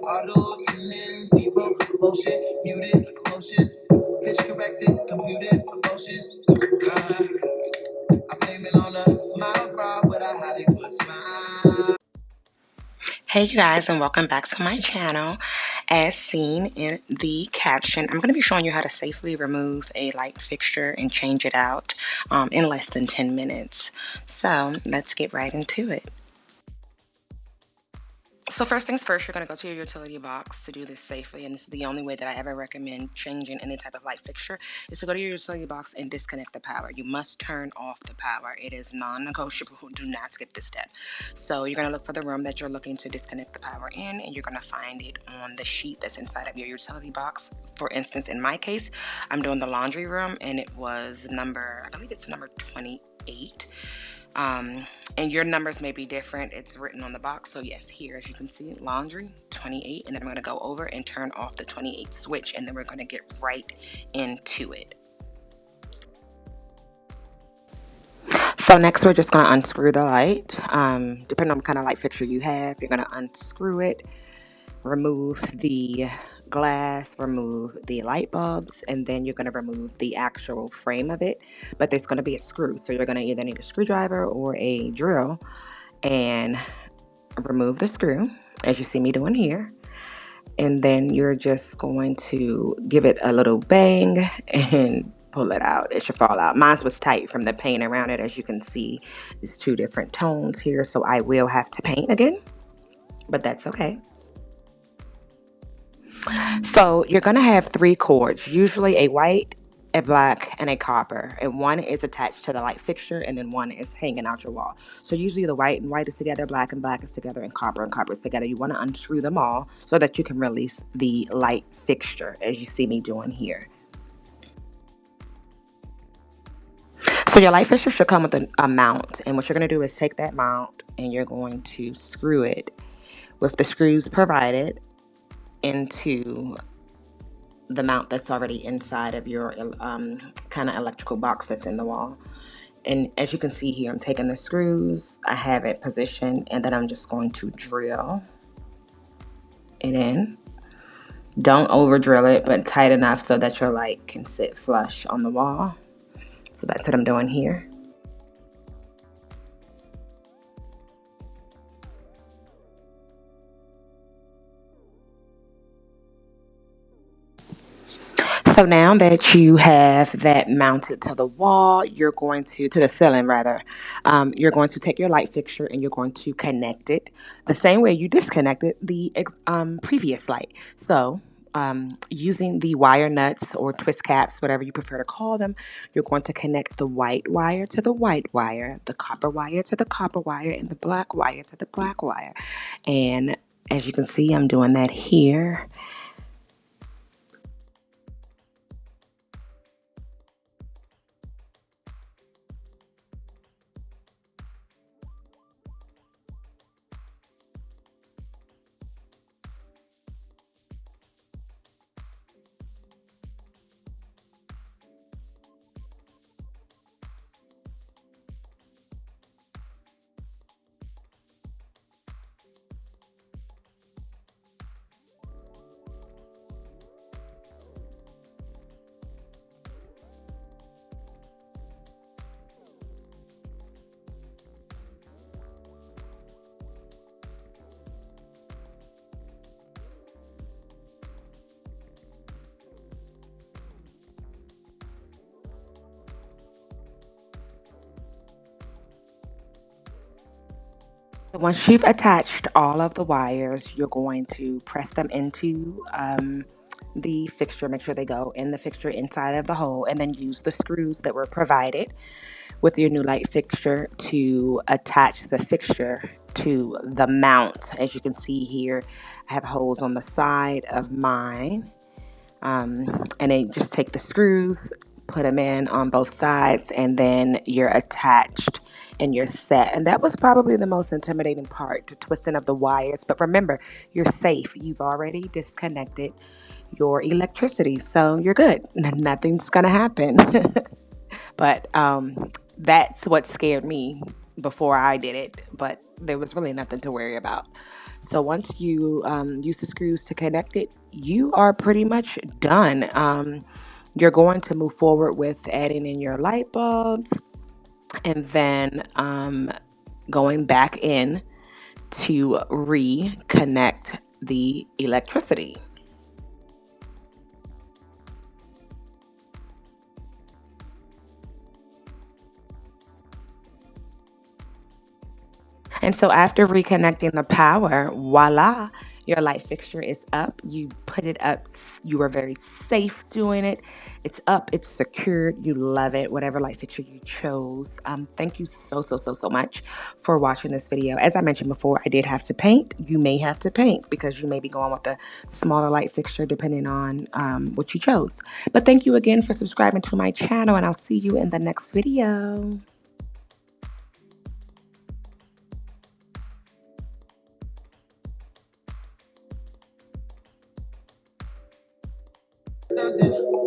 Auto tuning, zero motion, muted emotion, pitch corrected, computed emotion. I blame it on a mild brow with a Hollywood smile. Hey you guys, and welcome back to my channel. As seen in the caption, I'm going to be showing you how to safely remove a light fixture and change it out in less than 10 minutes. So let's get right into it. So first things first, you're going to go to your utility box to do this safely, and this is the only way that I ever recommend changing any type of light fixture, is to go to your utility box and disconnect the power. You must turn off the power. It is non-negotiable. Do not skip this step. So you're going to look for the room that you're looking to disconnect the power in, and you're going to find it on the sheet that's inside of your utility box. For instance, in my case, I'm doing the laundry room, and it was I believe it's number 28. And your numbers may be different. It's written on the box. So yes, here, as you can see, laundry 28, and then I'm going to go over and turn off the 28 switch, and then we're going to get right into it. So next, we're just going to unscrew the light. Depending on what kind of light fixture you have, you're going to unscrew it, remove the glass, remove the light bulbs, and then you're going to remove the actual frame of it. But there's going to be a screw, so you're going to either need a screwdriver or a drill and remove the screw, as you see me doing here. And then you're just going to give it a little bang and pull it out. It should fall out. Mine was tight from the paint around it. As you can see, there's two different tones here, so I will have to paint again, but that's okay. So you're going to have three cords, usually a white, a black, and a copper, and one is attached to the light fixture, and then one is hanging out your wall. So usually the white and white is together, black and black is together, and copper is together. You want to unscrew them all so that you can release the light fixture, as you see me doing here. So your light fixture should come with a mount, and what you're going to do is take that mount and you're going to screw it with the screws provided into the mount that's already inside of your kind of electrical box that's in the wall. And as you can see here, I'm taking the screws, I have it positioned, and then I'm just going to drill it in. Don't over drill it, but tight enough so that your light can sit flush on the wall. So that's what I'm doing here. So now that you have that mounted to the wall, to the ceiling rather, you're going to take your light fixture and you're going to connect it the same way you disconnected the previous light. So using the wire nuts or twist caps, whatever you prefer to call them, you're going to connect the white wire to the white wire, the copper wire to the copper wire, and the black wire to the black wire. And as you can see, I'm doing that here. Once you've attached all of the wires, you're going to press them into the fixture. Make sure they go in the fixture inside of the hole, and then use the screws that were provided with your new light fixture to attach the fixture to the mount. As you can see here, I have holes on the side of mine, and then just take the screws, put them in on both sides, and then you're attached and you're set. And that was probably the most intimidating part, the twisting of the wires. But remember, you're safe. You've already disconnected your electricity, so you're good. Nothing's gonna happen. But that's what scared me, before I did it, but there was really nothing to worry about. So once you use the screws to connect it, you are pretty much done. You're going to move forward with adding in your light bulbs, and then going back in to reconnect the electricity. And so after reconnecting the power, voila, your light fixture is up. You put it up. You were very safe doing it. It's up. It's secured. You love it. Whatever light fixture you chose. Thank you so much for watching this video. As I mentioned before, I did have to paint. You may have to paint because you may be going with a smaller light fixture depending on what you chose. But thank you again for subscribing to my channel, and I'll see you in the next video. Something.